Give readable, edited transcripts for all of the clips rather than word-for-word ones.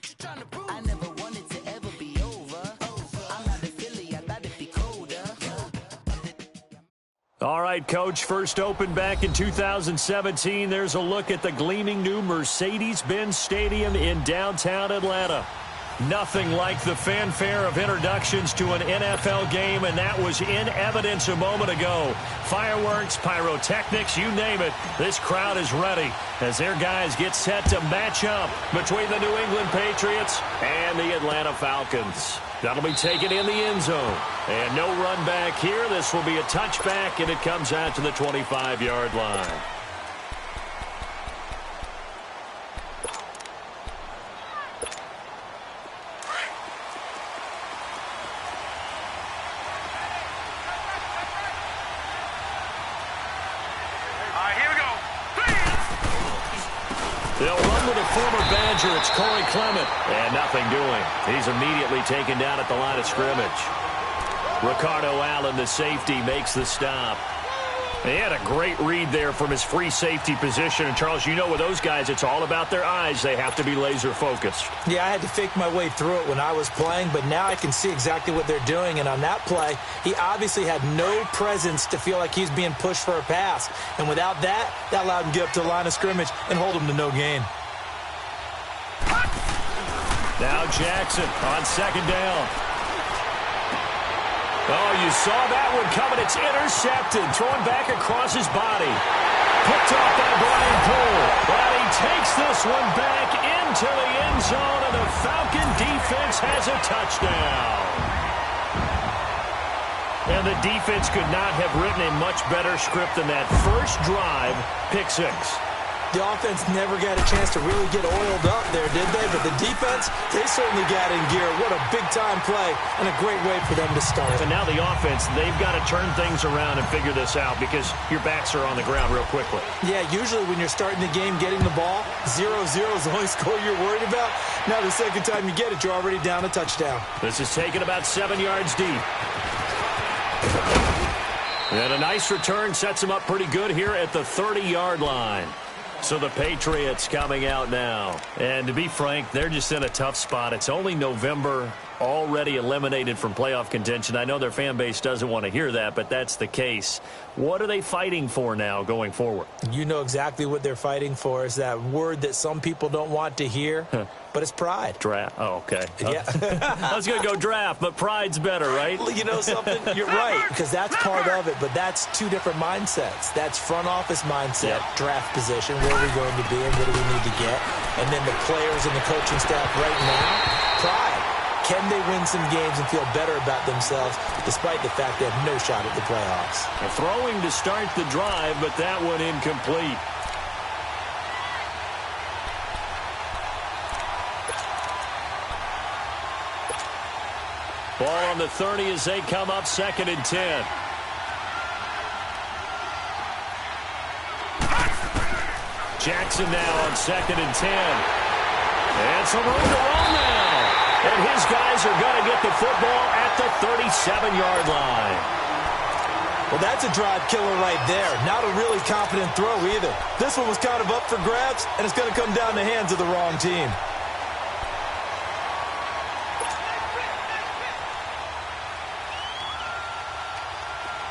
I never wanted to ever be over. I'm not a Philly, I thought it'd be colder. All right, Coach, first opened back in 2017. There's a look at the gleaming new Mercedes-Benz Stadium in downtown Atlanta. Nothing like the fanfare of introductions to an NFL game, and that was in evidence a moment ago. Fireworks, pyrotechnics, you name it. This crowd is ready as their guys get set to match up between the New England Patriots and the Atlanta Falcons. That'll be taken in the end zone. And no run back here. This will be a touchback, and it comes out to the 25-yard line. They'll run with a former Badger. It's Corey Clement. And nothing doing. He's immediately taken down at the line of scrimmage. Ricardo Allen, the safety, makes the stop. He had a great read there from his free safety position. And, Charles, you know with those guys, it's all about their eyes. They have to be laser-focused. Yeah, I had to fake my way through it when I was playing, but now I can see exactly what they're doing. And on that play, he obviously had no presence to feel like he's being pushed for a pass. And without that, that allowed him to get up to the line of scrimmage and hold him to no gain. Now Jackson on second down. Oh, you saw that one coming. It's intercepted. Thrown back across his body. Picked off by Brian Poole. But he takes this one back into the end zone, and the Falcon defense has a touchdown. And the defense could not have written a much better script than that. First drive, pick six. The offense never got a chance to really get oiled up there, did they? But the defense, they certainly got in gear. What a big-time play and a great way for them to start. And now the offense, they've got to turn things around and figure this out because your backs are on the ground real quickly. Yeah, usually when you're starting the game, getting the ball, 0-0 is the only score you're worried about. Now the second time you get it, you're already down a touchdown. This is taken about 7 yards deep. And a nice return sets him up pretty good here at the 30-yard line. So the Patriots coming out now. And to be frank, they're just in a tough spot. It's only November, already eliminated from playoff contention. I know their fan base doesn't want to hear that, but that's the case. What are they fighting for now going forward? You know exactly what they're fighting for. Is that word that some people don't want to hear, but it's pride. Draft. Oh, okay. Yeah. I was going to go draft, but pride's better, right? Well, you know something? You're right, because that's part of it, but that's two different mindsets. That's front office mindset, draft position, where are we going to be and what do we need to get? And then the players and the coaching staff right now, pride. Can they win some games and feel better about themselves despite the fact they have no shot at the playoffs? A throwing to start the drive, but that one incomplete. Ball on the 30 as they come up 2nd and 10. Jackson now on 2nd and 10. And some room to roll now. And his guys are going to get the football at the 37-yard line. Well, that's a drive killer right there. Not a really confident throw either. This one was kind of up for grabs, and it's going to come down the hands of the wrong team.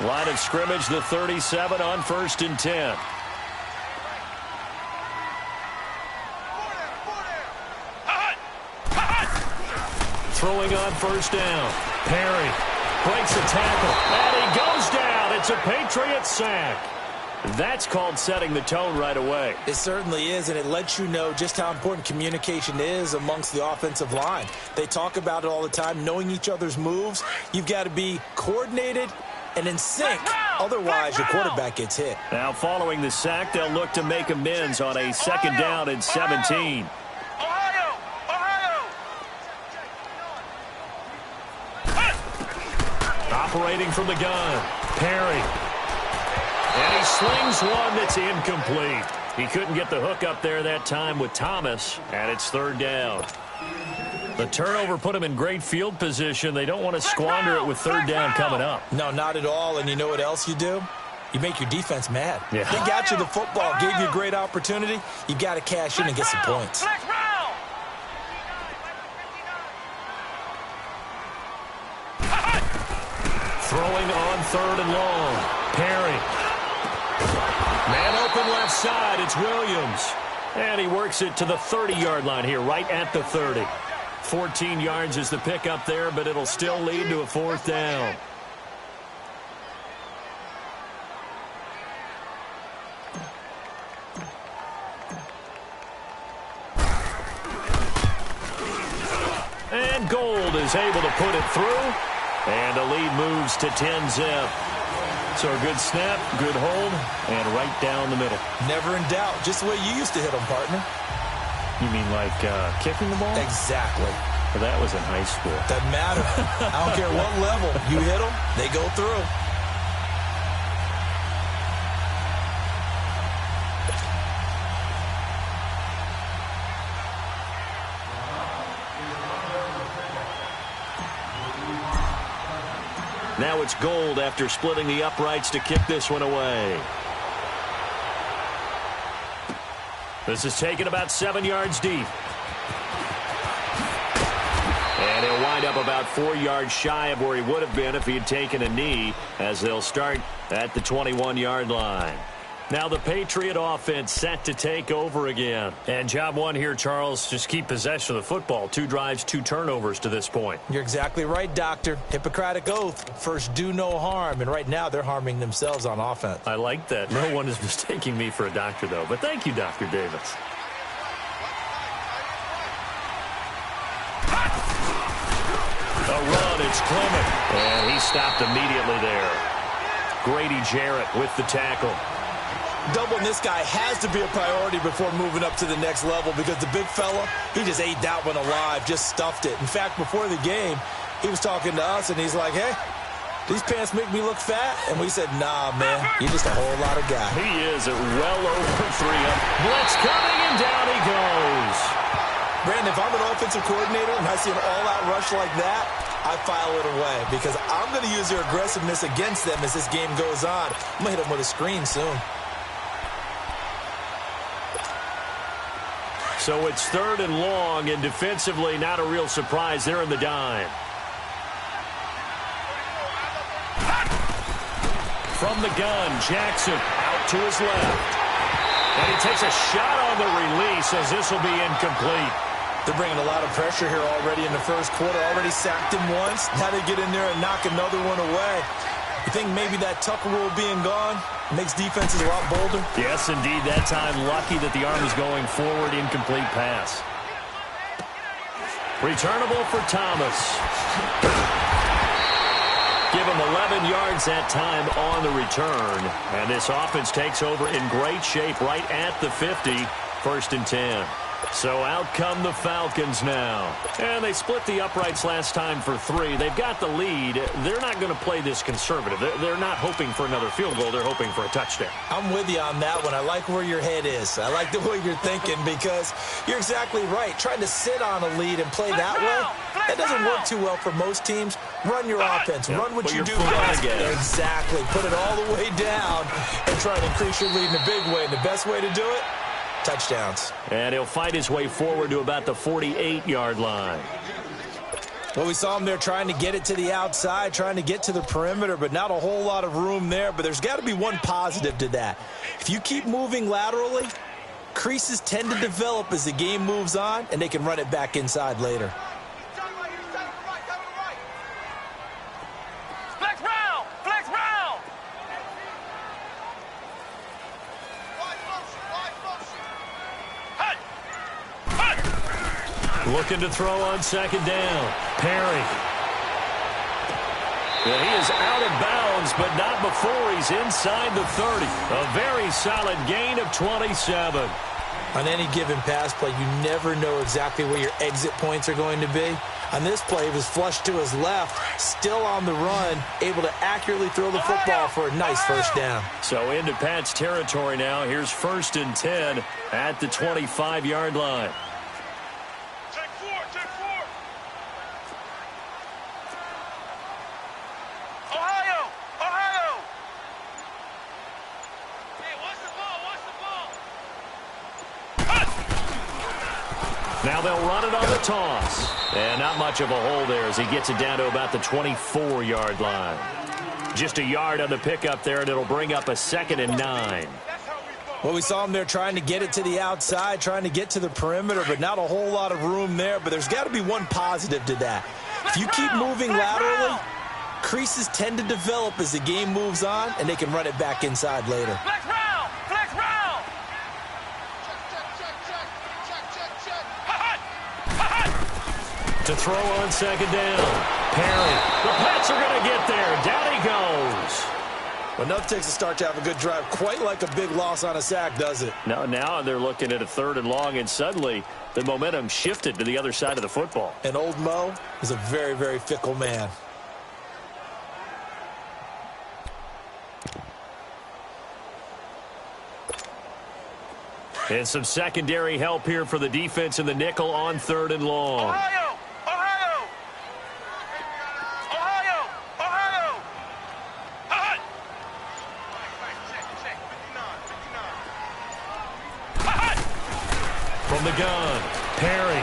Line of scrimmage, the 37 on 1st and 10. Throwing on 1st down. Perry breaks a tackle, and he goes down. It's a Patriot sack. That's called setting the tone right away. It certainly is, and it lets you know just how important communication is amongst the offensive line. They talk about it all the time, knowing each other's moves. You've got to be coordinated and in sync. Otherwise, your quarterback gets hit. Now, following the sack, they'll look to make amends on a 2nd down and 17. Operating from the gun, Perry. And he slings one that's incomplete. He couldn't get the hook up there that time with Thomas, and it's 3rd down. The turnover put him in great field position. They don't want to squander it with 3rd down coming up. No, not at all. And you know what else you do? You make your defense mad. Yeah. They got you the football, gave you a great opportunity. You got to cash in and get some points. Throwing on 3rd and long. Perry. Man open left side. It's Williams. And he works it to the 30-yard line here, right at the 30. 14 yards is the pickup there, but it'll still lead to a 4th down. And Gold is able to put it through. And the lead moves to 10-zip. So a good snap, good hold, and right down the middle. Never in doubt. Just the way you used to hit them, partner. You mean like kicking the ball? Exactly. Well, that was in high school. Doesn't matter. I don't care what level. You hit them, they go through. Now it's Gold after splitting the uprights to kick this one away. This is taken about 7 yards deep. And he'll wind up about 4 yards shy of where he would have been if he had taken a knee, as they'll start at the 21-yard line. Now the Patriot offense set to take over again. And job one here, Charles, just keep possession of the football. 2 drives, 2 turnovers to this point. You're exactly right, Doctor. Hippocratic oath. First, do no harm. And right now, they're harming themselves on offense. I like that. No one is mistaking me for a doctor, though. But thank you, Dr. Davis. A run, it's Clement. And he stopped immediately there. Grady Jarrett with the tackle. Doubling this guy has to be a priority before moving up to the next level, because the big fella, he just ate that one alive, just stuffed it. In fact, before the game, he was talking to us, and he's like, hey, these pants make me look fat? And we said, nah, man, you're just a whole lot of guy. He is at well over 3 up. Blitz coming, and down he goes. Brandon, if I'm an offensive coordinator and I see an all-out rush like that, I file it away, because I'm going to use their aggressiveness against them as this game goes on. I'm going to hit them with a screen soon. So it's 3rd and long, and defensively not a real surprise. They're in the dime. From the gun, Jackson out to his left. And he takes a shot on the release, as this will be incomplete. They're bringing a lot of pressure here already in the first quarter. Already sacked him once. Now they get in there and knock another one away. You think maybe that Tucker rule being gone makes defenses a lot bolder? Yes, indeed. That time, lucky that the arm is going forward. Incomplete pass. Returnable for Thomas. Give him 11 yards that time on the return. And this offense takes over in great shape right at the 50. 1st and 10. So out come the Falcons now. And they split the uprights last time for 3. They've got the lead. They're not going to play this conservative. They're not hoping for another field goal. They're hoping for a touchdown. I'm with you on that one. I like where your head is. I like the way you're thinking, because you're exactly right. Trying to sit on a lead and play that way, that doesn't work too well for most teams. Run your offense. Run what you do best. Exactly. Put it all the way down and try to increase your lead in a big way. And the best way to do it, touchdowns. And he'll fight his way forward to about the 48-yard line. Well, we saw him there trying to get it to the outside, trying to get to the perimeter, but not a whole lot of room there. But there's got to be one positive to that. If you keep moving laterally, creases tend to develop as the game moves on, and they can run it back inside later. Looking to throw on 2nd down. Perry. And he is out of bounds, but not before he's inside the 30. A very solid gain of 27. On any given pass play, you never know exactly where your exit points are going to be. On this play, he was flushed to his left, still on the run, able to accurately throw the football for a nice 1st down. So into Pat's territory now. Here's 1st and 10 at the 25-yard line. Now they'll run it on the toss. And not much of a hole there as he gets it down to about the 24-yard line. Just a yard on the pickup there, and it'll bring up a 2nd and 9. Well, we saw him there trying to get it to the outside, trying to get to the perimeter, but not a whole lot of room there. But there's got to be one positive to that. If you keep moving laterally, creases tend to develop as the game moves on, and they can run it back inside later. Flex round! Flex round! To throw on 2nd down. Perry. The Pats are going to get there. Down he goes. Well, enough takes a start to have a good drive. Quite like a big loss on a sack, does it? Now they're looking at a 3rd and long, and suddenly the momentum shifted to the other side of the football. And old Mo is a very, very fickle man. And some secondary help here for the defense in the nickel on 3rd and long. Ohio! Ohio! Ohio! Ohio! Hot! From the gun, Perry.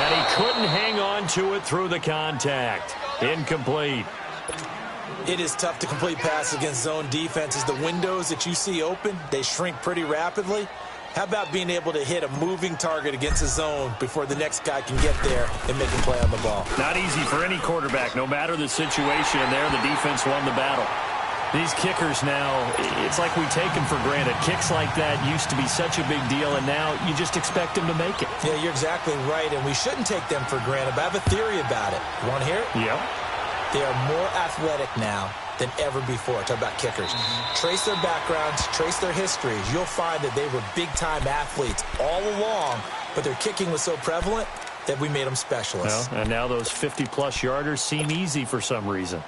And he couldn't hang on to it through the contact. Incomplete. It is tough to complete passes against zone defenses. The windows that you see open, they shrink pretty rapidly. How about being able to hit a moving target against a zone before the next guy can get there and make a play on the ball? Not easy for any quarterback. No matter the situation there, the defense won the battle. These kickers now, it's like we take them for granted. Kicks like that used to be such a big deal, and now you just expect them to make it. Yeah, you're exactly right, and we shouldn't take them for granted. But I have a theory about it. You want to hear it? Yep. They are more athletic now than ever before. Talk about kickers. Trace their backgrounds, trace their histories. You'll find that they were big-time athletes all along, but their kicking was so prevalent that we made them specialists. Well, and now those 50-plus yarders seem easy for some reason.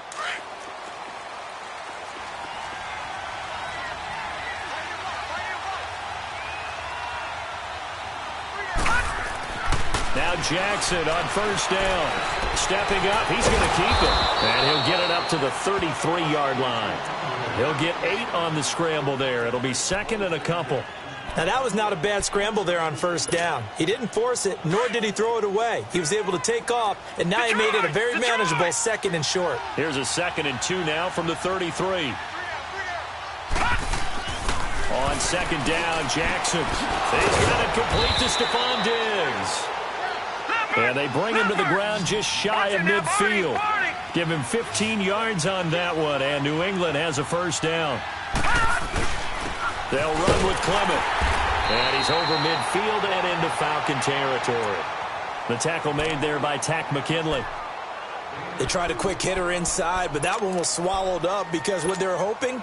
Now Jackson on 1st down. Stepping up, he's going to keep it. And he'll get it up to the 33-yard line. He'll get 8 on the scramble there. It'll be 2nd and a couple. Now, that was not a bad scramble there on 1st down. He didn't force it, nor did he throw it away. He was able to take off, and now he made it a very manageable 2nd and short. Here's a 2nd and 2 now from the 33. On 2nd down, Jackson. He's got it complete to Stephon Diggs. And they bring him to the ground just shy of midfield. Give him 15 yards on that one, and New England has a 1st down. They'll run with Clement. And he's over midfield and into Falcon territory. The tackle made there by Tack McKinley. They tried a quick hitter inside, but that one was swallowed up because what they're hoping,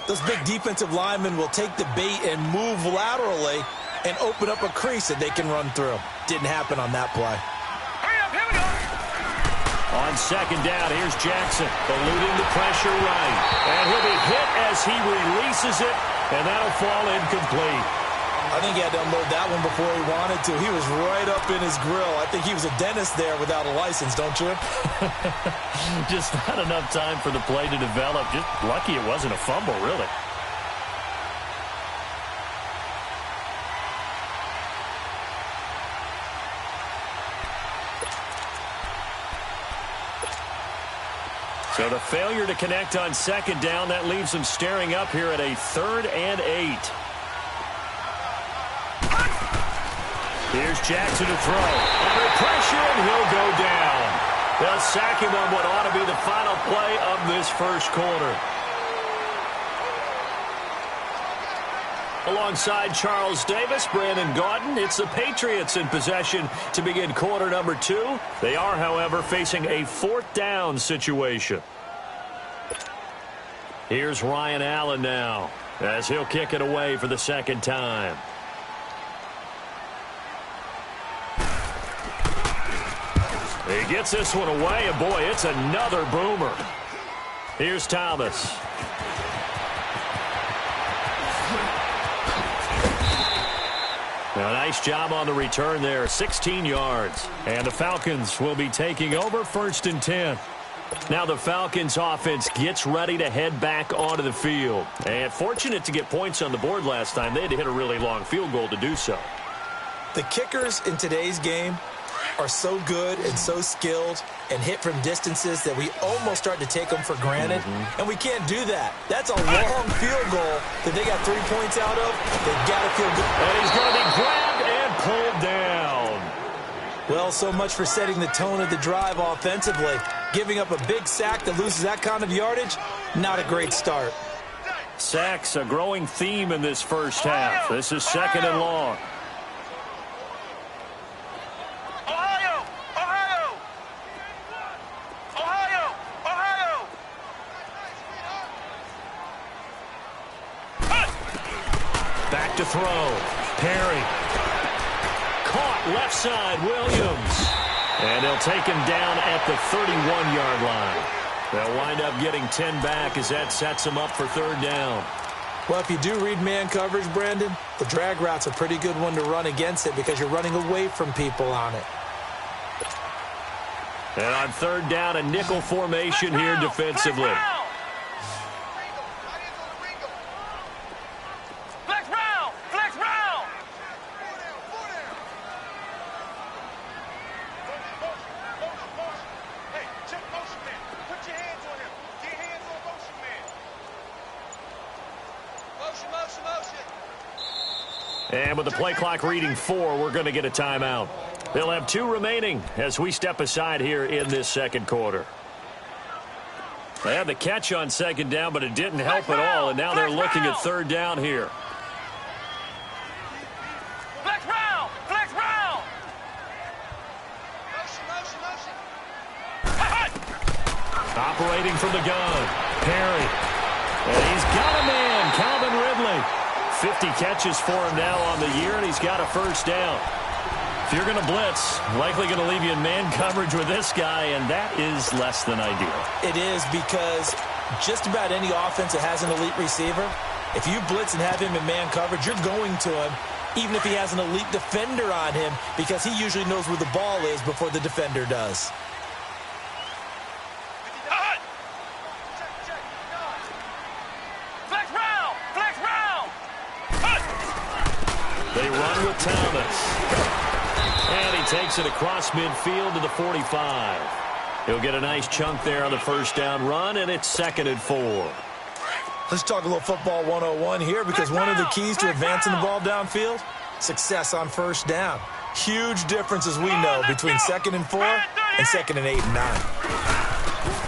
those big defensive linemen will take the bait and move laterally and open up a crease that they can run through. Didn't happen on that play. On 2nd down, here's Jackson, eluding the pressure right. And he'll be hit as he releases it, and that'll fall incomplete. I think he had to unload that one before he wanted to. He was right up in his grill. I think he was a dentist there without a license, don't you? Just not enough time for the play to develop. Just lucky it wasn't a fumble, really. So the failure to connect on 2nd down, that leaves them staring up here at a 3rd and 8. Here's Jackson to throw. Under pressure, and he'll go down. They'll sack him on what ought to be the final play of this 1st quarter. Alongside Charles Davis, Brandon Gaudin, it's the Patriots in possession to begin quarter number 2. They are, however, facing a 4th down situation. Here's Ryan Allen now, as he'll kick it away for the 2nd time. He gets this one away, and boy, it's another boomer. Here's Thomas. A nice job on the return there, 16 yards. And the Falcons will be taking over 1st and 10. Now the Falcons offense gets ready to head back onto the field. And fortunate to get points on the board last time. They had to hit a really long field goal to do so. The kickers in today's game are so good and so skilled and hit from distances that we almost start to take them for granted, and we can't do that. That's a long field goal that they got 3 points out of. They've got to feel good. And he's going to be grabbed and pulled down. Well, so much for setting the tone of the drive offensively. Giving up a big sack that loses that kind of yardage, not a great start. Sacks, a growing theme in this first half. This is 2nd and long. Ohio! Ohio! Ohio! Ohio! Back to throw. Perry. Caught left side, Williams. And they'll take him down at the 31-yard line. They'll wind up getting 10 back as that sets them up for 3rd down. Well, if you do read man coverage, Brandon, the drag route's a pretty good one to run against it because you're running away from people on it. And on 3rd down, a nickel formation here defensively. Flex round! Flex round! Hey, check motion man. Put your hands on him. Get hands on motion man. Motion, motion, motion. And with the play clock reading 4, we're going to get a timeout. They'll have 2 remaining as we step aside here in this 2nd quarter. They had the catch on 2nd down, but it didn't help at all, and now they're looking at 3rd down here. Flex round! Flex round! Motion, motion, motion. Operating from the gun, Perry. And he's got a man, Calvin Ridley. 50 catches for him now on the year, and he's got a 1st down. If you're going to blitz, likely going to leave you in man coverage with this guy, and that is less than ideal. It is because just about any offense that has an elite receiver, if you blitz and have him in man coverage, you're going to him, even if he has an elite defender on him, because he usually knows where the ball is before the defender does. Flex round! Flex round! They run with Thomas. And he takes it across midfield to the 45. He'll get a nice chunk there on the 1st down run, and it's 2nd and 4. Let's talk a little football 101 here, because one of the keys to advancing the ball downfield, success on 1st down. Huge difference, as we know, between 2nd and 4 and 2nd and 8 and 9.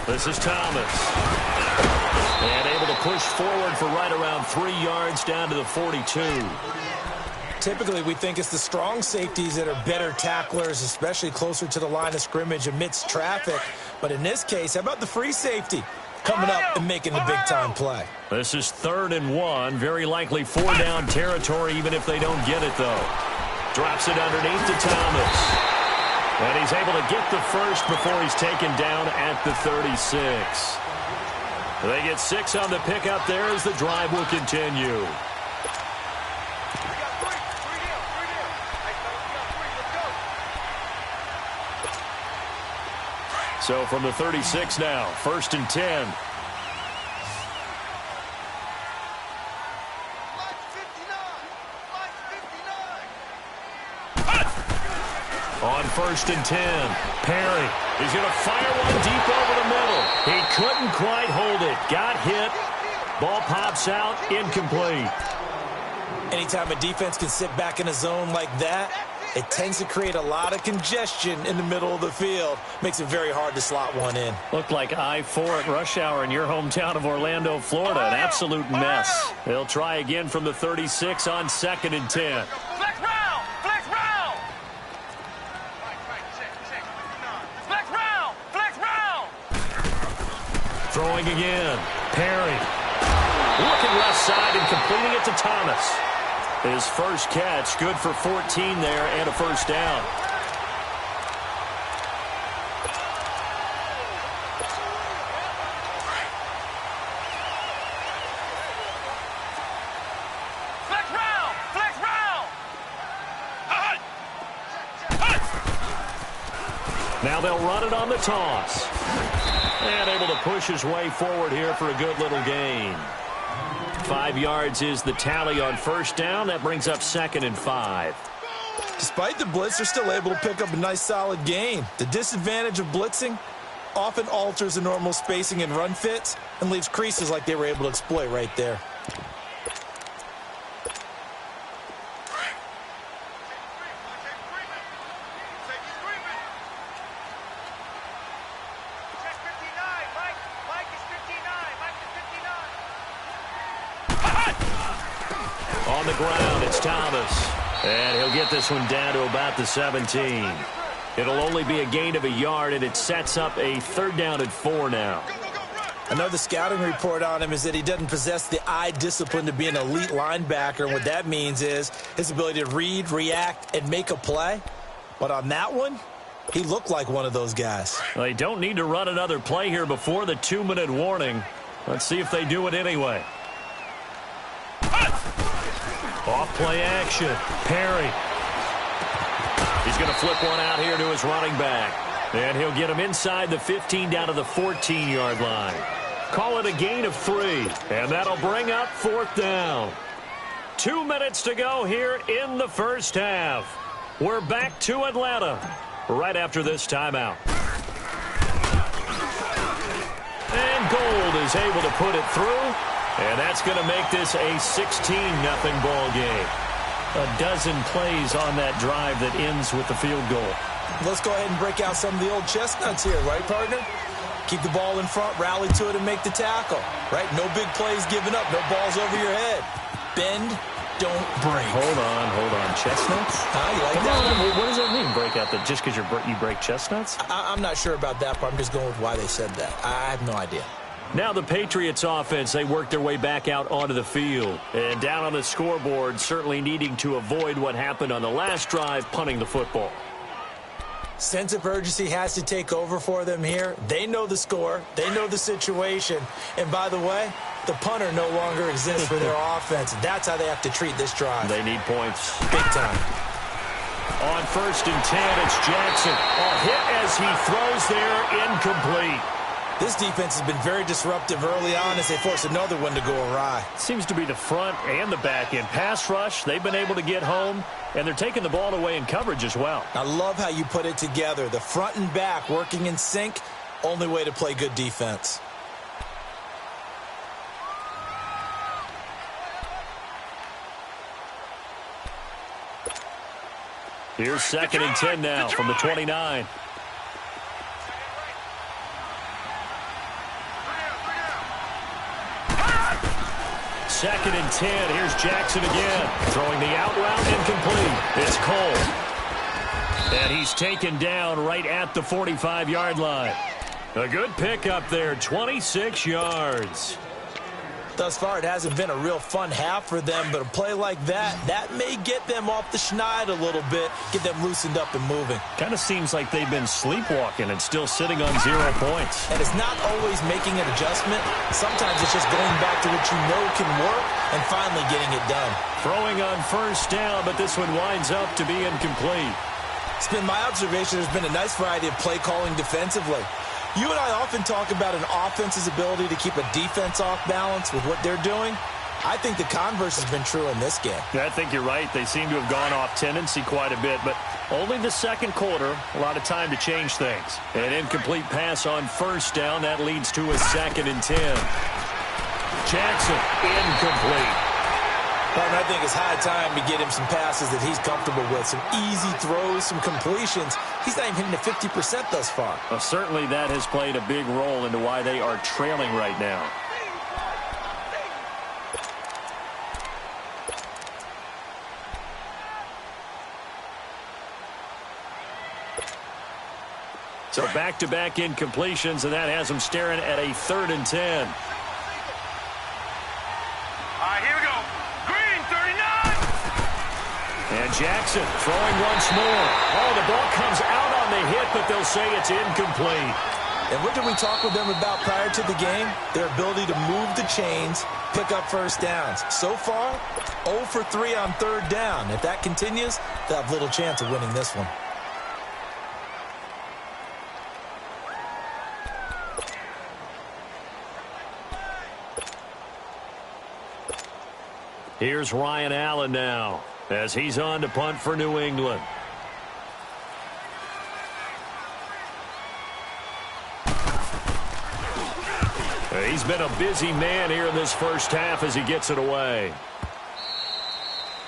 This is Thomas. And able to push forward for right around 3 yards down to the 42. Typically, we think it's the strong safeties that are better tacklers, especially closer to the line of scrimmage amidst traffic. But in this case, how about the free safety coming up and making the big-time play? This is 3rd and 1. Very likely 4-down territory, even if they don't get it, though. Drops it underneath to Thomas. And he's able to get the 1st before he's taken down at the 36. They get 6 on the pickup there as the drive will continue. So from the 36 now, 1st and 10. On 1st and 10, Perry. He's going to fire one deep over the middle. He couldn't quite hold it. Got hit. Ball pops out, incomplete. Anytime a defense can sit back in a zone like that, it tends to create a lot of congestion in the middle of the field. Makes it very hard to slot one in. Looked like I-4 at rush hour in your hometown of Orlando, Florida. An absolute mess. They'll try again from the 36 on 2nd and 10. Flex round! Flex round! Flex round! Flex round! Throwing again. Perry. Looking left side and completing it to Thomas. His 1st catch, good for 14 there and a 1st down. Flex round! Flex round! Now they'll run it on the toss. And able to push his way forward here for a good little gain. 5 yards is the tally on 1st down. That brings up 2nd and 5. Despite the blitz, they're still able to pick up a nice solid gain. The disadvantage of blitzing often alters the normal spacing and run fits and leaves creases like they were able to exploit right there. On the ground, it's Thomas. And he'll get this one down to about the 17. It'll only be a gain of a yard, and it sets up a 3rd down and 4 now. Another scouting report on him is that he doesn't possess the eye discipline to be an elite linebacker. And what that means is his ability to read, react, and make a play. But on that one, he looked like one of those guys. Well, they don't need to run another play here before the 2-minute warning. Let's see if they do it anyway. Off-play action. Perry. He's going to flip one out here to his running back. And he'll get him inside the 15 down to the 14-yard line. Call it a gain of 3. And that'll bring up 4th down. 2 minutes to go here in the first half. We're back to Atlanta right after this timeout. And Gold is able to put it through. And that's going to make this a 16-0 ball game. A dozen plays on that drive that ends with the field goal. Let's go ahead and break out some of the old chestnuts here, right, partner? Keep the ball in front, rally to it, and make the tackle, right? No big plays given up, no balls over your head. Bend, don't break. Hold on. Chestnuts? You like that? What does that mean, break out? Just because you break chestnuts? I'm not sure about that part. I'm just going with why they said that. I have no idea. Now the Patriots offense, they work their way back out onto the field. And down on the scoreboard, certainly needing to avoid what happened on the last drive, punting the football. Sense of urgency has to take over for them here. They know the score. They know the situation. And by the way, the punter no longer exists for their offense. That's how they have to treat this drive. They need points. Big time. On 1st and 10, it's Jackson. A hit as he throws there, incomplete. This defense has been very disruptive early on as they force another one to go awry. Seems to be the front and the back end. Pass rush, they've been able to get home, and they're taking the ball away in coverage as well. I love how you put it together. The front and back working in sync, only way to play good defense. Here's 2nd and 10 now from the 29. Second and 10. Here's Jackson again. Throwing the out route, incomplete. It's Cole. And he's taken down right at the 45-yard line. A good pickup there, 26 yards. Thus far, it hasn't been a real fun half for them, but a play like that may get them off the schneid a little bit, get them loosened up and moving. Kind of seems like they've been sleepwalking and still sitting on 0 points. And it's not always making an adjustment. Sometimes it's just going back to what you know can work and finally getting it done. Throwing on 1st down, but this one winds up to be incomplete. It's been my observation there's been a nice variety of play calling defensively. You and I often talk about an offense's ability to keep a defense off balance with what they're doing. I think the converse has been true in this game. Yeah, I think you're right. They seem to have gone off tendency quite a bit, but only the 2nd quarter, a lot of time to change things. An incomplete pass on 1st down. That leads to a 2nd and 10. Jackson, incomplete. I think it's high time to get him some passes that he's comfortable with, some easy throws, some completions. He's not even hitting the 50% thus far. Well, certainly that has played a big role into why they are trailing right now. So back-to-back incompletions, and that has them staring at a 3rd and 10. And Jackson throwing once more. Oh, the ball comes out on the hit, but they'll say it's incomplete. And what did we talk with them about prior to the game? Their ability to move the chains, pick up 1st downs. So far, 0 for 3 on 3rd down. If that continues, they'll have little chance of winning this one. Here's Ryan Allen now. as he's on to punt for New England. He's been a busy man here in this first half as he gets it away.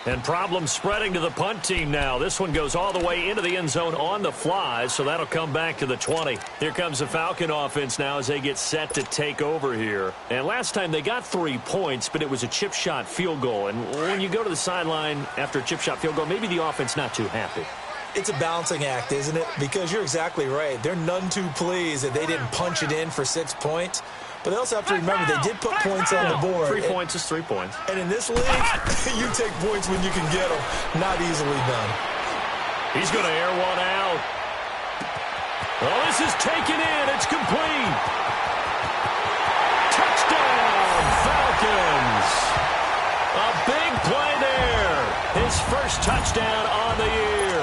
And problems spreading to the punt team now. This one goes all the way into the end zone on the fly, so that'll come back to the 20. Here comes the Falcon offense now as they get set to take over here. And last time they got 3 points, but it was a chip shot field goal. And when you go to the sideline after a chip shot field goal, maybe the offense not too happy. It's a balancing act, isn't it? Because you're exactly right. They're none too pleased that they didn't punch it in for 6 points. But they also have to remember they did put points on the board. 3 points is 3 points. And in this league, you take points when you can get them. Not easily done. He's going to air one out. Well, this is taken in. It's complete. Touchdown, Falcons. A big play there. His first touchdown on the year.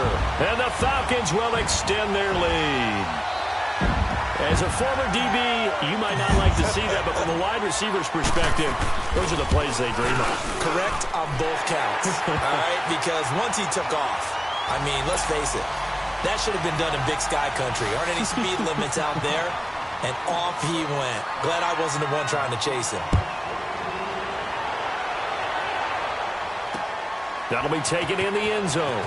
And the Falcons will extend their lead. As a former DB, you might not like to see that, but from a wide receiver's perspective, those are the plays they dream of. Correct on both counts, all right? Because once he took off, I mean, let's face it, that should have been done in Big Sky Country. Aren't any speed limits out there? And off he went. Glad I wasn't the one trying to chase him. That'll be taken in the end zone.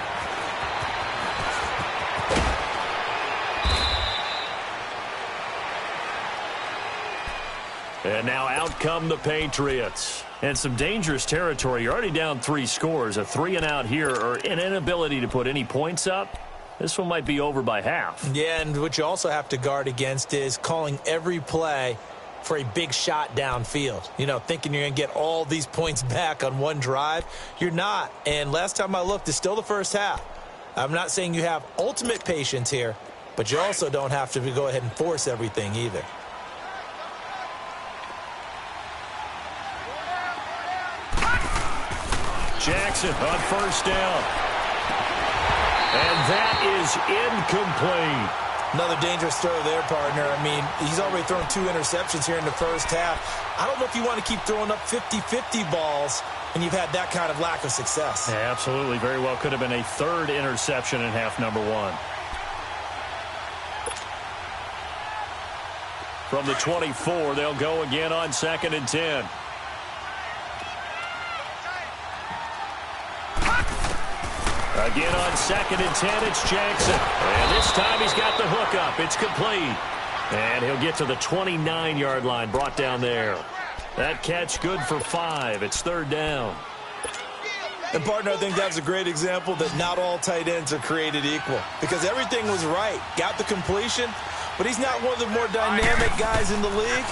And now out come the Patriots. And some dangerous territory. You're already down 3 scores. A 3-and-out here or an inability to put any points up. This one might be over by half. Yeah, and what you also have to guard against is calling every play for a big shot downfield. You know, thinking you're going to get all these points back on one drive. You're not. And last time I looked, it's still the first half. I'm not saying you have ultimate patience here, but you also don't have to go ahead and force everything either. Jackson on first down. And that is incomplete. Another dangerous throw there, partner. I mean, he's already thrown 2 interceptions here in the first half. I don't know if you want to keep throwing up 50-50 balls when you've had that kind of lack of success. Yeah, absolutely. Very well could have been a 3rd interception in half number 1. From the 24, they'll go again on 2nd and 10. Again on 2nd and 10, it's Jackson. And this time he's got the hook up. It's complete. And he'll get to the 29-yard line, brought down there. That catch good for 5. It's 3rd down. And, partner, I think that's a great example that not all tight ends are created equal. Because everything was right. Got the completion, but he's not one of the more dynamic guys in the league.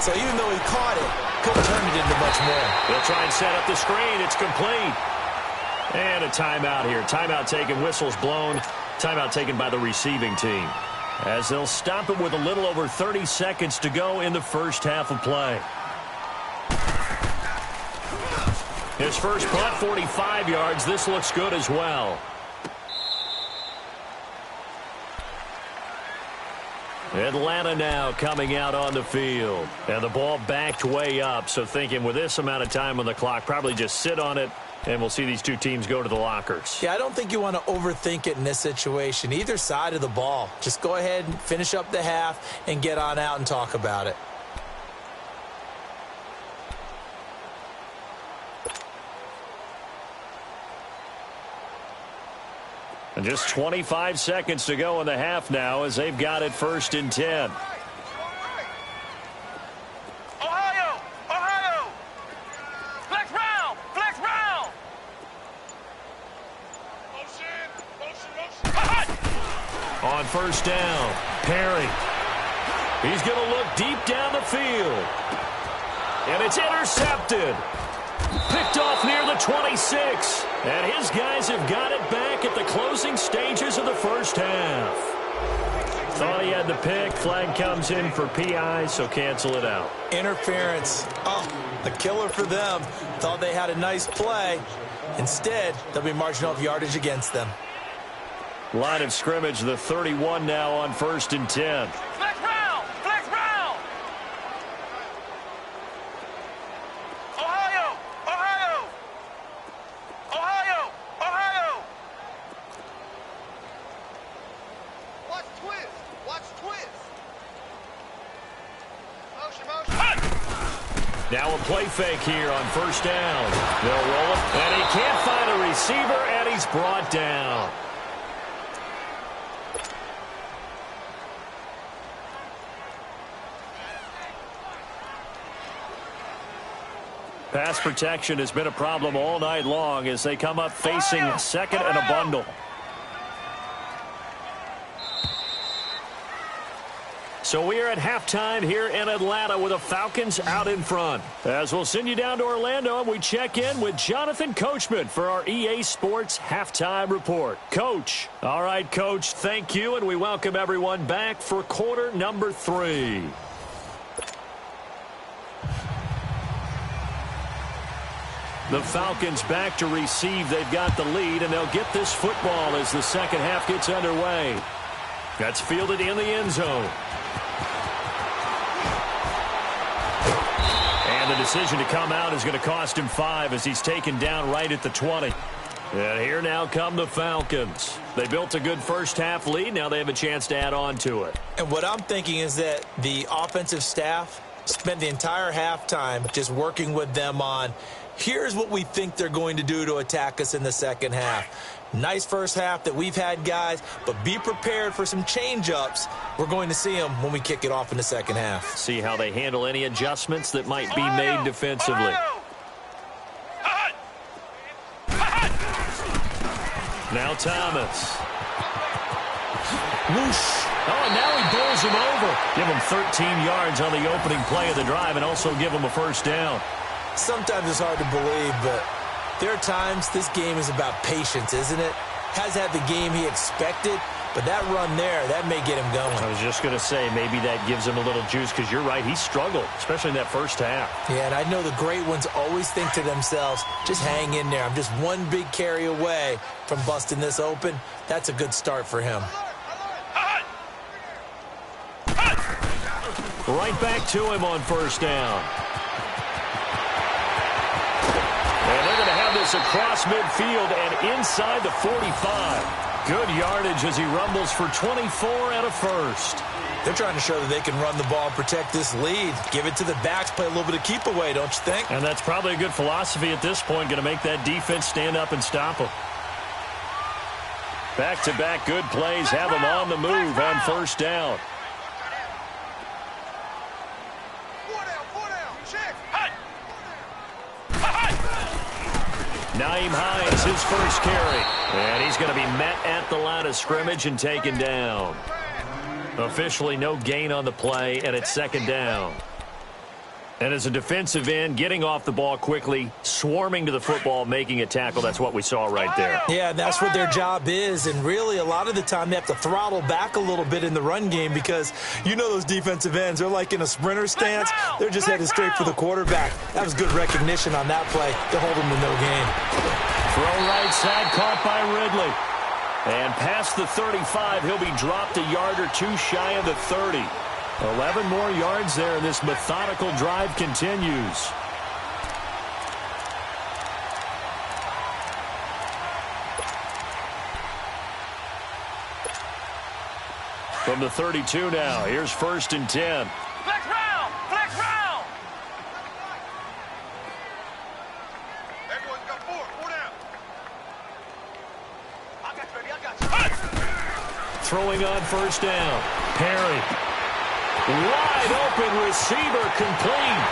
So even though he caught it, couldn't turn it into much more. They'll try and set up the screen. It's complete. And a timeout here. Timeout taken, whistles blown. Timeout taken by the receiving team. As they'll stop it with a little over 30 seconds to go in the first half of play. His first punt, 45 yards. This looks good as well. Atlanta now coming out on the field. And the ball backed way up. So thinking with this amount of time on the clock, probably just sit on it. And we'll see these two teams go to the lockers. Yeah, I don't think you want to overthink it in this situation. Either side of the ball. Just go ahead and finish up the half and get on out and talk about it. And just 25 seconds to go in the half now as they've got it 1st and 10. On first down, Perry. He's going to look deep down the field. And it's intercepted. Picked off near the 26. And his guys have got it back at the closing stages of the first half. Thought he had the pick. Flag comes in for PI, so cancel it out. Interference. Oh, a killer for them. Thought they had a nice play. Instead, they'll be marching off yardage against them. Line of scrimmage, the 31 now on 1st and 10. Flex round! Flex round! Ohio! Ohio! Ohio! twist. Watch twist. Motion, motion. Now a play fake here on first down. They'll roll it, and he can't find a receiver, and he's brought down. Pass protection has been a problem all night long as they come up facing second and a bundle. So we are at halftime here in Atlanta with the Falcons out in front. As we'll send you down to Orlando, and we check in with Jonathan Coachman for our EA Sports Halftime Report. Coach. All right, Coach, thank you, and we welcome everyone back for quarter number 3. The Falcons back to receive. They've got the lead, and they'll get this football as the second half gets underway. That's fielded in the end zone. And the decision to come out is going to cost him 5 as he's taken down right at the 20. And here now come the Falcons. They built a good first half lead. Now they have a chance to add on to it. And what I'm thinking is that the offensive staff spent the entire halftime just working with them on, here's what we think they're going to do to attack us in the second half. Nice first half that we've had, guys, but be prepared for some change-ups. We're going to see them when we kick it off in the second half. See how they handle any adjustments that might be made defensively. Now Thomas. Whoosh. Oh, and now he bowls him over. Give him 13 yards on the opening play of the drive and also give him a first down. Sometimes it's hard to believe, but there are times this game is about patience, isn't it? Has had the game he expected, but that run there, that may get him going. I was just going to say, maybe that gives him a little juice because you're right, he struggled, especially in that first half. Yeah, and I know the great ones always think to themselves, just hang in there. I'm just one big carry away from busting this open. That's a good start for him. Right back to him on first down. And they're going to have this across midfield and inside the 45. Good yardage as he rumbles for 24 and a first. They're trying to show that they can run the ball and protect this lead. Give it to the backs, play a little bit of keep away, don't you think? And that's probably a good philosophy at this point, going to make that defense stand up and stop them. Back-to-back good plays have them on the move on first down. Naeem Hines, his first carry. And he's going to be met at the line of scrimmage and taken down. Officially no gain on the play, and it's second down. And as a defensive end, getting off the ball quickly, swarming to the football, making a tackle, that's what we saw right there. Yeah, that's what their job is, and really a lot of the time they have to throttle back a little bit in the run game because you know those defensive ends, they're like in a sprinter stance. They're just headed straight for the quarterback. That was good recognition on that play to hold them to no gain. Throw right side, caught by Ridley. And past the 35, he'll be dropped a yard or two shy of the 30. 11 more yards there, and this methodical drive continues. From the 32 now, here's first and 10. Flex round! Flex round! Everyone's got four down. I got you, baby, I got you. Throwing on first down. Perry. Wide open receiver complete.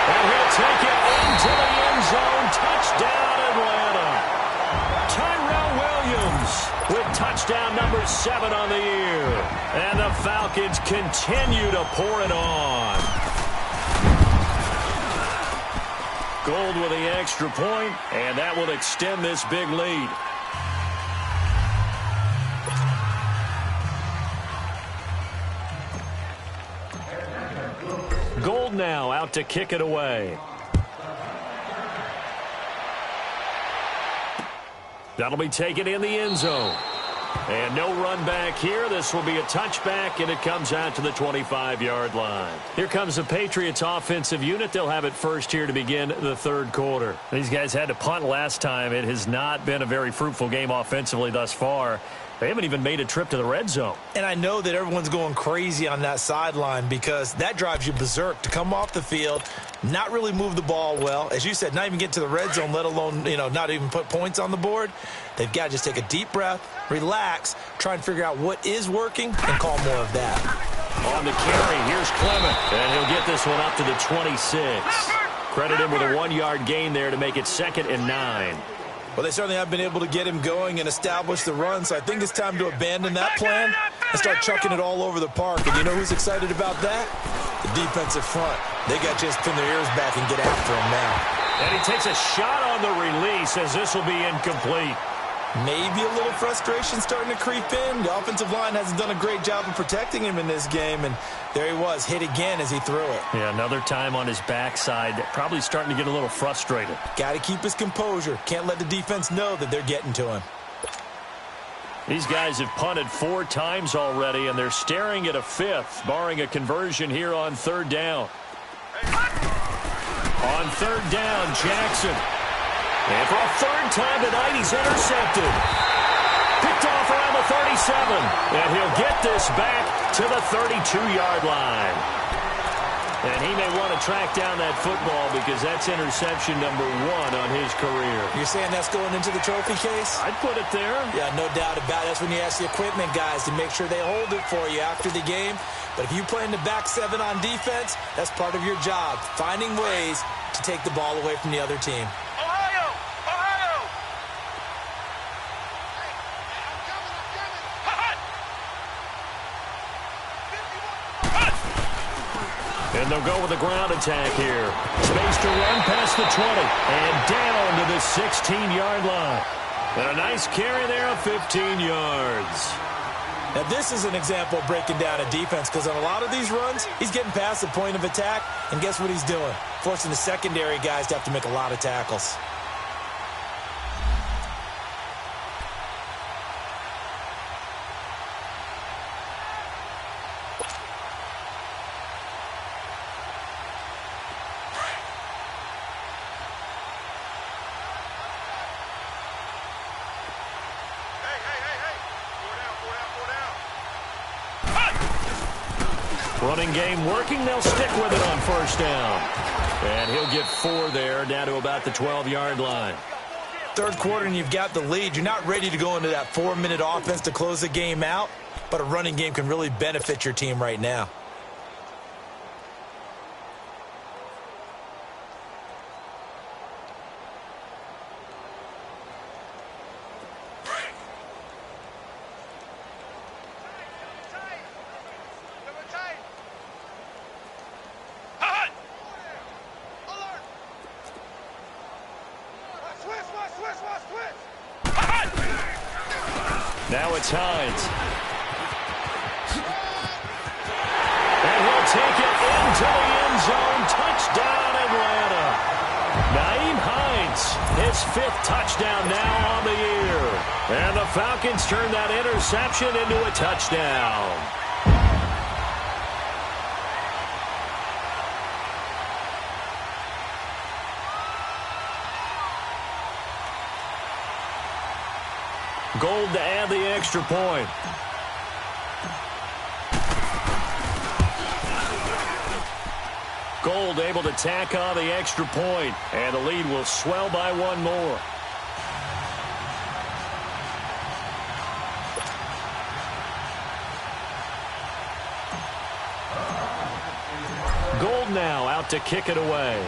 And he'll take it into the end zone. Touchdown, Atlanta. Tyrell Williams with touchdown number 7 on the year. And the Falcons continue to pour it on. Gold with the extra point, and that will extend this big lead. Gold now out to kick it away. That'll be taken in the end zone. And no run back here. This will be a touchback, and it comes out to the 25-yard line. Here comes the Patriots offensive unit. They'll have it first here to begin the third quarter. These guys had to punt last time. It has not been a very fruitful game offensively thus far. They haven't even made a trip to the red zone. And I know that everyone's going crazy on that sideline because that drives you berserk to come off the field, not really move the ball well. As you said, not even get to the red zone, let alone, not even put points on the board. They've got to just take a deep breath, relax, try and figure out what is working, and call more of that. On the carry, here's Clement, and he'll get this one up to the 26. Credit him with a 1-yard gain there to make it 2nd and 9. Well, they certainly have been able to get him going and establish the run, so I think it's time to abandon that plan and start chucking it all over the park. And you know who's excited about that? The defensive front. They got to just pin their ears back and get after him now. And he takes a shot on the release as this will be incomplete. Maybe a little frustration starting to creep in. The offensive line hasn't done a great job of protecting him in this game, and there he was, hit again as he threw it. Yeah, another time on his backside, probably starting to get a little frustrated. Got to keep his composure. Can't let the defense know that they're getting to him. These guys have punted 4 times already, and they're staring at a 5th, barring a conversion here on 3rd down. On 3rd down, Jackson. And for a 3rd time tonight, he's intercepted. Picked off around the 37. And he'll get this back to the 32-yard line. And he may want to track down that football because that's interception number 1 on his career. You're saying that's going into the trophy case? I'd put it there. Yeah, no doubt about it. That's when you ask the equipment guys to make sure they hold it for you after the game. But if you play in the back 7 on defense, that's part of your job, finding ways to take the ball away from the other team. And they'll go with a ground attack here. Space to run past the 20 and down to the 16-yard line. And a nice carry there of 15 yards. Now, this is an example of breaking down a defense because on a lot of these runs, he's getting past the point of attack, and guess what he's doing? Forcing the secondary guys to have to make a lot of tackles. Running game working. They'll stick with it on 1st down. And he'll get 4 there, down to about the 12-yard line. 3rd quarter and you've got the lead. You're not ready to go into that 4-minute offense to close the game out, but a running game can really benefit your team right now. Now it's Hines. And he'll take it into the end zone. Touchdown, Atlanta. Nyheim Hines, his 5th touchdown now on the year. And the Falcons turn that interception into a touchdown. Gold to add the extra point. Gold able to tack on the extra point, and the lead will swell by 1 more. Gold now out to kick it away.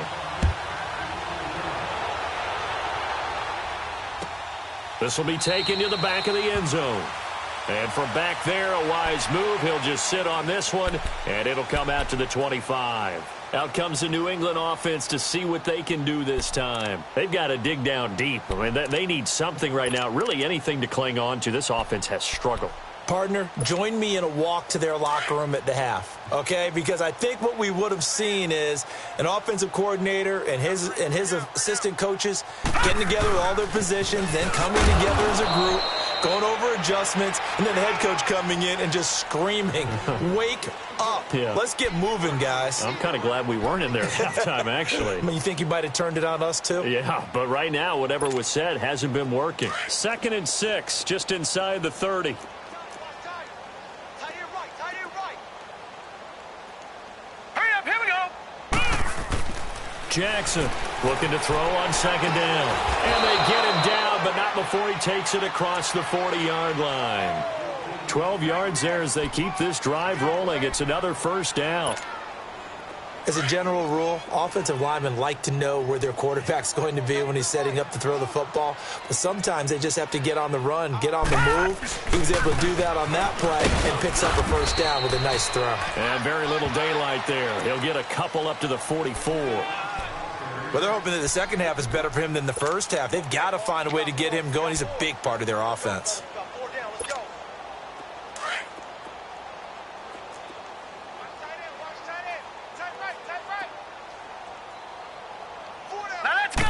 This will be taken to the back of the end zone. And from back there, a wise move. He'll just sit on this one, and it'll come out to the 25. Out comes the New England offense to see what they can do this time. They've got to dig down deep. I mean, they need something right now, really anything to cling on to. This offense has struggled. Partner, join me in a walk to their locker room at the half, okay? Because I think what we would have seen is an offensive coordinator and his assistant coaches getting together all their positions, then coming together as a group, going over adjustments, and then the head coach coming in and just screaming, wake up. Yeah. Let's get moving, guys. I'm kind of glad we weren't in there at halftime, actually. I mean, you think you might have turned it on us, too? Yeah, but right now, whatever was said hasn't been working. 2nd and 6, just inside the 30. Tie it right. Hurry up, here we go. Jackson looking to throw on 2nd down. And they get him down, but not before he takes it across the 40-yard line. 12 yards there as they keep this drive rolling. It's another 1st down. As a general rule, offensive linemen like to know where their quarterback's going to be when he's setting up to throw the football. But sometimes they just have to get on the run, get on the move. He was able to do that on that play and picks up a 1st down with a nice throw. And very little daylight there. He'll get a couple up to the 44. Well, they're hoping that the second half is better for him than the first half. They've got to find a way to get him going. He's a big part of their offense. Got 4 down, let's go. Watch tight end. Tight right. 4 down. Now let's go.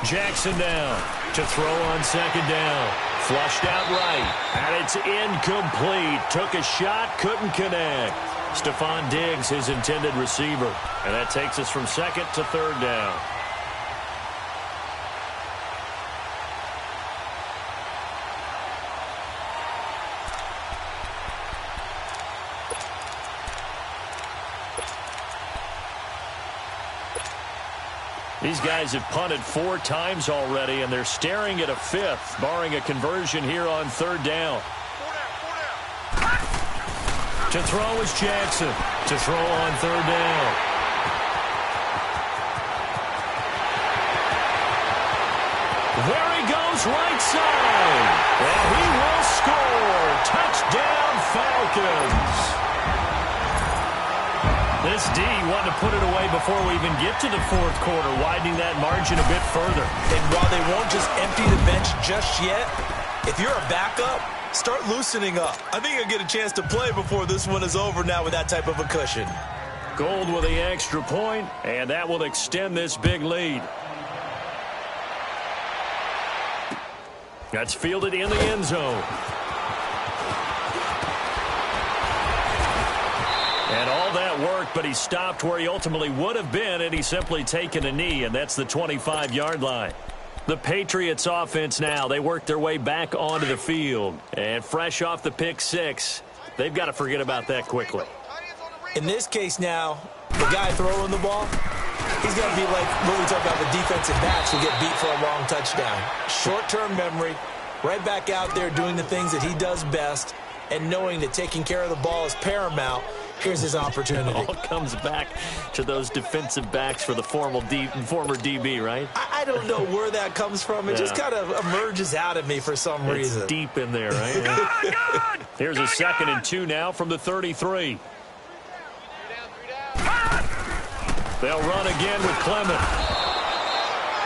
Jackson down to throw on 2nd down. Flushed out right, and it's incomplete. Took a shot, couldn't connect. Stephon Diggs, his intended receiver. And that takes us from 2nd to 3rd down. These guys have punted 4 times already, and they're staring at a 5th, barring a conversion here on 3rd down. 4 down. To throw is Jackson. To throw on 3rd down. There he goes, right side. And he will score. Touchdown, Falcons. This D wanted to put it away before we even get to the 4th quarter, widening that margin a bit further. And while they won't just empty the bench just yet, if you're a backup, start loosening up. I think you'll get a chance to play before this one is over now with that type of a cushion. Gold with the extra point, and that will extend this big lead. That's fielded in the end zone. And all that work, but he stopped where he ultimately would have been, and he's simply taken a knee, and that's the 25-yard line. The Patriots offense now, they work their way back onto the field. And fresh off the pick 6, they've got to forget about that quickly. In this case now, the guy throwing the ball, he's got to be like what we talk about the defensive backs who get beat for a long touchdown. Short-term memory, right back out there doing the things that he does best, and knowing that taking care of the ball is paramount. Here's his opportunity. It all comes back to those defensive backs for the former DB, right? I don't know where that comes from. It just kind of emerges out of me for some reason. It's deep in there, right? Here's a 2nd and 2 now from the 33. They'll run again with Clement.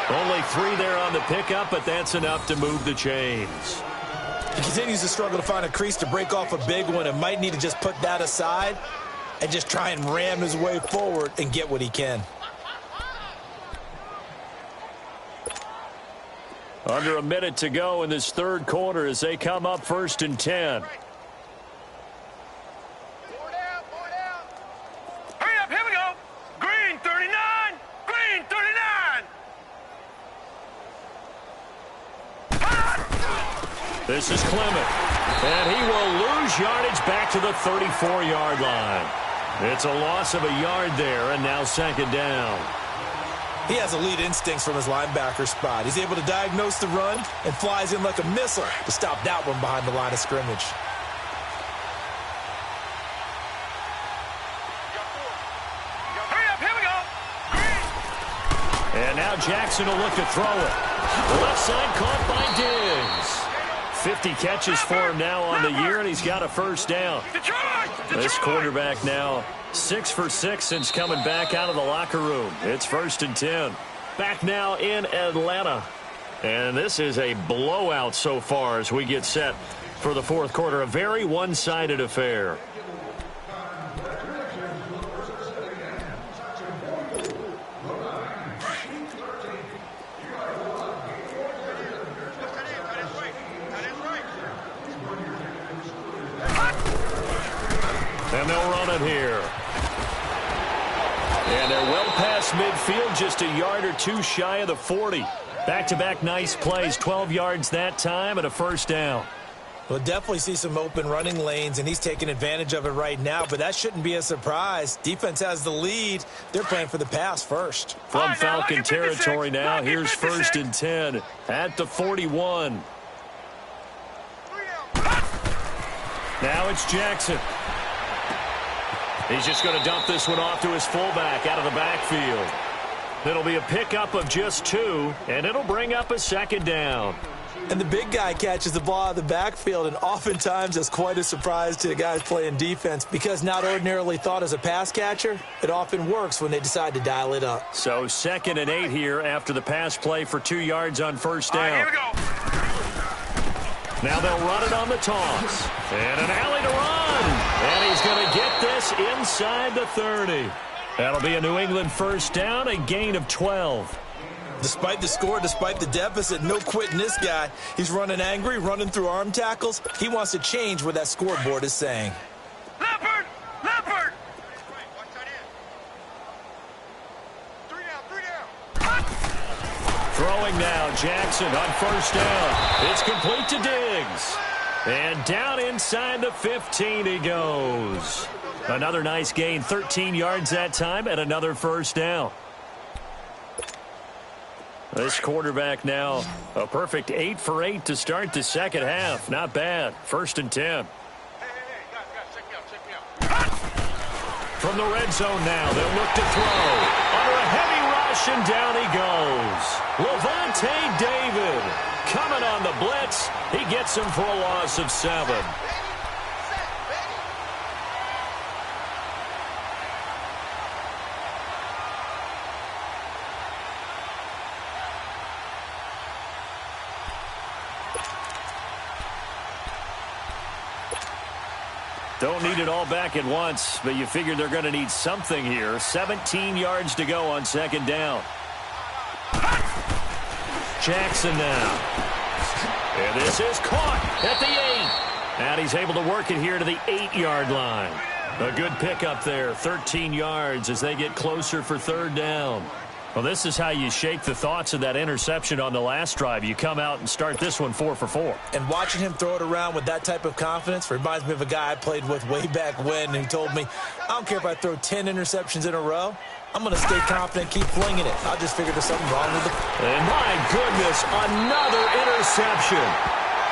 Only 3 there on the pickup, but that's enough to move the chains. He continues to struggle to find a crease to break off a big one and might need to just put that aside and just try and ram his way forward and get what he can. Under a minute to go in this 3rd quarter as they come up 1st and 10. 4 down. Hurry up, here we go. Green 39. Green 39. This is Clement. And he will lose yardage back to the 34-yard line. It's a loss of a yard there, and now 2nd down. He has elite instincts from his linebacker spot. He's able to diagnose the run and flies in like a missile to stop that one behind the line of scrimmage. Hurry up, here we go. And now Jackson will look to throw it. Left side caught by Diggs. 50 catches for him now on the year, and he's got a 1st down. This quarterback now 6 for 6 since coming back out of the locker room. It's 1st and 10. Back now in Atlanta. And this is a blowout so far as we get set for the 4th quarter. A very one-sided affair. And they'll run it here. And they're well past midfield, just a yard or two shy of the 40. Back-to-back nice plays, 12 yards that time and a first down. We'll definitely see some open running lanes, and he's taking advantage of it right now, but that shouldn't be a surprise. Defense has the lead. They're playing for the pass first. From Falcon territory now, here's 1st and 10 at the 41. Now it's Jackson. He's just going to dump this one off to his fullback out of the backfield. It'll be a pickup of just 2, and it'll bring up a second down. And the big guy catches the ball out of the backfield, and oftentimes it's quite a surprise to the guys playing defense because not ordinarily thought as a pass catcher, it often works when they decide to dial it up. So 2nd and 8 here after the pass play for 2 yards on first down. Here we go. Now they'll run it on the toss. And an alley to run. And he's going to get this inside the 30. That'll be a New England first down, a gain of 12. Despite the score, despite the deficit, no quitting this guy. He's running angry, running through arm tackles. He wants to change what that scoreboard is saying. Leopard! Leopard! Watch that in. 3 down. Throwing now, Jackson on first down. It's complete to Diggs. And down inside the 15 he goes. Another nice gain, 13 yards that time, and another first down. This quarterback now, a perfect 8 for 8 to start the second half. Not bad. 1st and 10. Hey, guys, check me out. From the red zone now, they'll look to throw. Under a heavy rush, and down he goes. Levante David coming on the blitz. He gets him for a loss of 7. Don't need it all back at once, but you figure they're going to need something here. 17 yards to go on second down. Jackson now. And this is caught at the 8. And he's able to work it here to the 8-yard line. A good pickup there, 13 yards as they get closer for third down. Well, this is how you shake the thoughts of that interception on the last drive. You come out and start this one 4 for 4. And watching him throw it around with that type of confidence reminds me of a guy I played with way back when who told me, I don't care if I throw 10 interceptions in a row. I'm going to stay confident, keep flinging it. I just figured there's something wrong with it. And my goodness, another interception.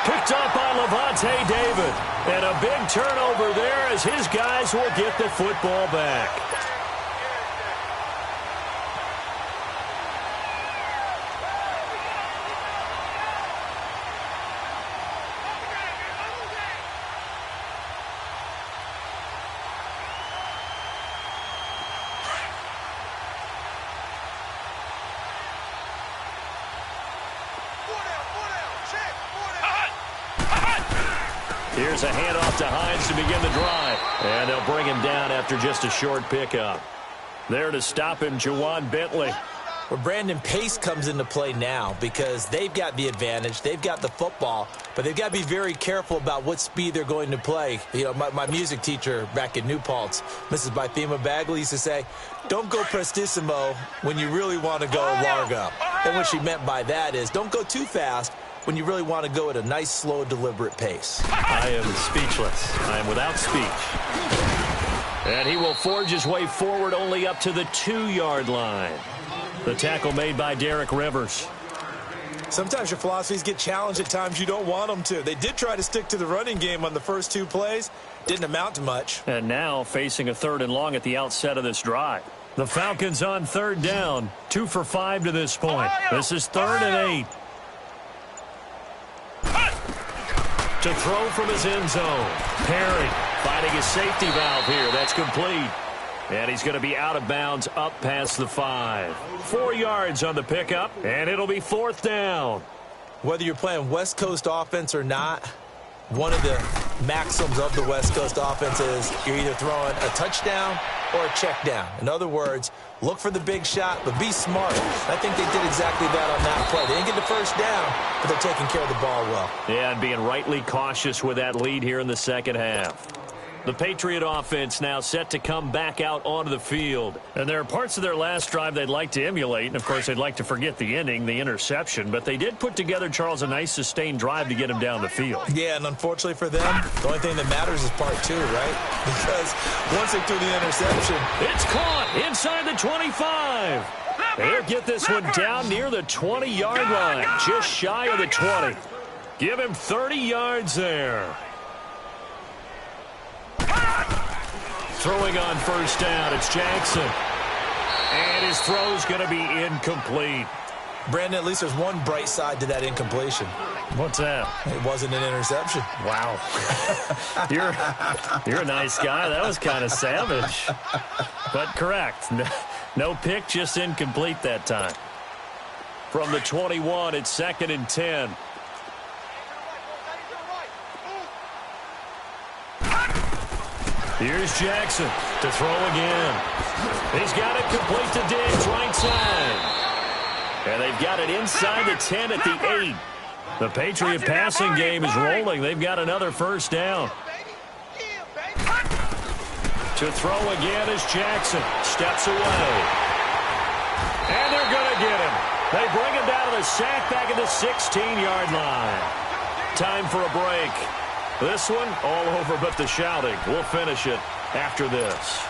Picked up by Levante David. And a big turnover there as his guys will get the football back. Here's a handoff to Hines to begin the drive. And they'll bring him down after just a short pickup. There to stop him, Juwan Bentley. Well, Brandon, pace comes into play now because they've got the advantage. They've got the football, but they've got to be very careful about what speed they're going to play. You know, my music teacher back in New Paltz, Mrs. Bythema Bagley, used to say, don't go prestissimo when you really want to go largo. And what she meant by that is don't go too fast when you really want to go at a nice, slow, deliberate pace. I am speechless. I am without speech. And he will forge his way forward only up to the 2-yard line. The tackle made by Derek Rivers. Sometimes your philosophies get challenged at times you don't want them to. They did try to stick to the running game on the first 2 plays. Didn't amount to much. And now facing a 3rd and long at the outset of this drive. The Falcons on 3rd down. 2 for 5 to this point. This is 3rd and 8. To throw from his end zone. Perry finding his safety valve here. That's complete. And he's going to be out of bounds up past the 5. 4 yards on the pickup, and it'll be 4th down. Whether you're playing West Coast offense or not, one of the maxims of the West Coast offense is you're either throwing a touchdown or a check down. In other words, look for the big shot, but be smart. I think they did exactly that on that play. They didn't get the first down, but they're taking care of the ball well. Yeah, and being rightly cautious with that lead here in the second half. The Patriot offense now set to come back out onto the field. And there are parts of their last drive they'd like to emulate. And, of course, they'd like to forget the inning, the interception. But they did put together, Charles, a nice sustained drive to get him down the field. Yeah, and unfortunately for them, the only thing that matters is part two, right? Because once they threw the interception. It's caught inside the 25. They'll get this one down near the 20-yard line, just shy of the 20. Give him 30 yards there. Throwing on first down, it's Jackson. And his throw's going to be incomplete. Brandon, at least there's one bright side to that incompletion. What's that? It wasn't an interception. Wow. You're a nice guy. That was kind of savage. But correct. No pick, just incomplete that time. From the 21, it's 2nd and 10. Here's Jackson to throw again. He's got it complete to Diggs, right side. And they've got it inside the 10 at the 8. The Patriot passing game is rolling. They've got another first down. To throw again is Jackson. Steps away. And they're going to get him. They bring him down to the sack back at the 16-yard line. Time for a break. This one, all over but the shouting. We'll finish it after this.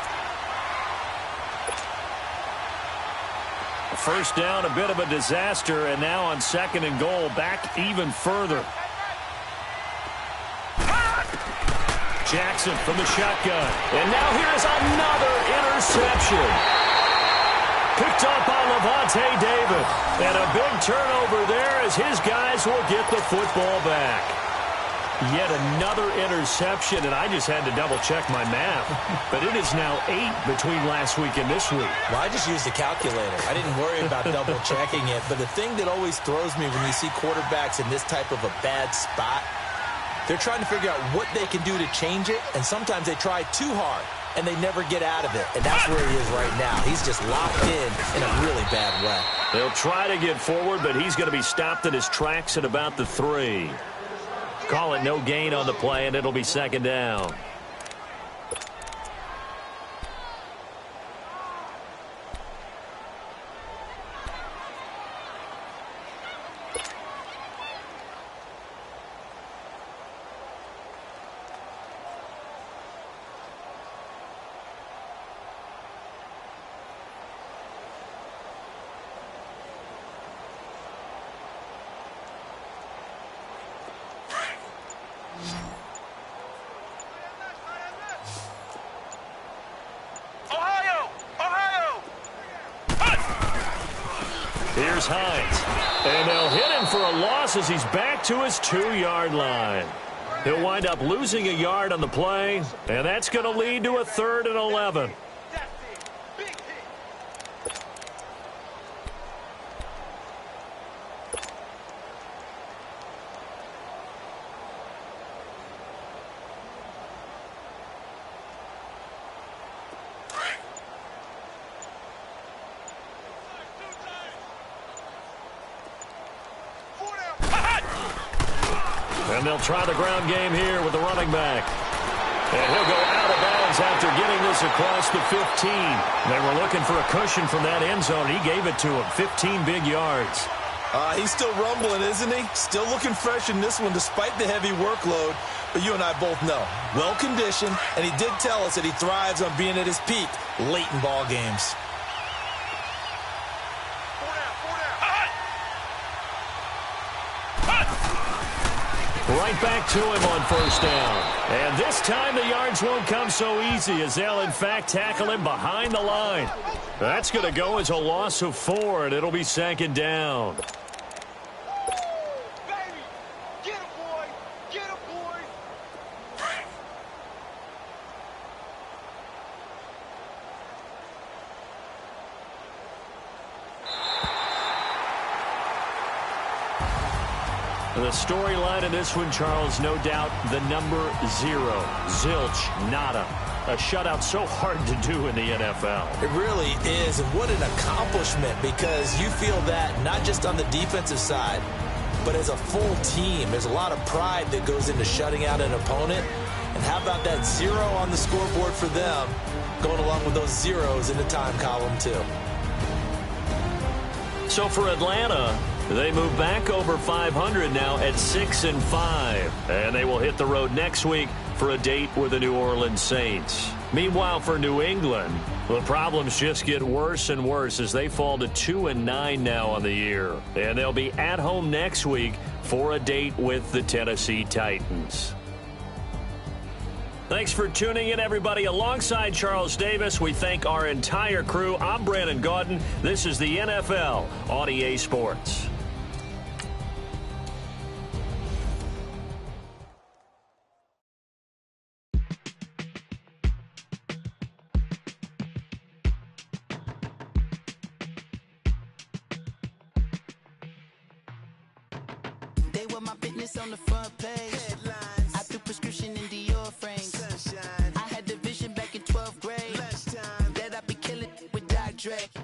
First down, a bit of a disaster, and now on 2nd and goal, back even further. Jackson from the shotgun. And now here's another interception. Picked up by Levante David. And a big turnover there as his guys will get the football back. Yet another interception, and I just had to double-check my math. But it is now 8 between last week and this week. Well, I just used a calculator. I didn't worry about double-checking it. But the thing that always throws me when you see quarterbacks in this type of a bad spot, they're trying to figure out what they can do to change it, and sometimes they try too hard, and they never get out of it. And that's where he is right now. He's just locked in a really bad way. They'll try to get forward, but he's going to be stopped in his tracks at about the 3. Call it no gain on the play, and it'll be 2nd down. Here's Hines. And they'll hit him for a loss as he's back to his 2-yard line. He'll wind up losing a yard on the play, and that's going to lead to a 3rd and 11. And they'll try the ground game here with the running back. And he'll go out of bounds after getting this across the 15. They were looking for a cushion from that end zone. He gave it to him. 15 big yards. He's still rumbling, isn't he? Still looking fresh in this one despite the heavy workload. But you and I both know, well-conditioned, and he did tell us that he thrives on being at his peak late in ball games. Right back to him on first down. And this time the yards won't come so easy as they'll, in fact, tackle him behind the line. That's going to go as a loss of 4, and it'll be 2nd down. The storyline in this one, Charles, no doubt the number 0. Zilch, nada. A shutout so hard to do in the NFL. It really is, and what an accomplishment, because you feel that not just on the defensive side, but as a full team. There's a lot of pride that goes into shutting out an opponent, and How about that 0 on the scoreboard for them, going along with those zeros in the time column, too. So for Atlanta, they move back over 500 now at 6-5. And they will hit the road next week for a date with the New Orleans Saints. Meanwhile, for New England, the problems just get worse and worse as they fall to 2-9 now on the year. And they'll be at home next week for a date with the Tennessee Titans. Thanks for tuning in, everybody. Alongside Charles Davis, we thank our entire crew. I'm Brandon Gaudin. This is the NFL on EA Sports. They were my business on the front page. Headlines. I threw prescription in Dior frames. Sunshine. I had the vision back in 12th grade. Lunchtime. That I'd be killing with Dr. Dre.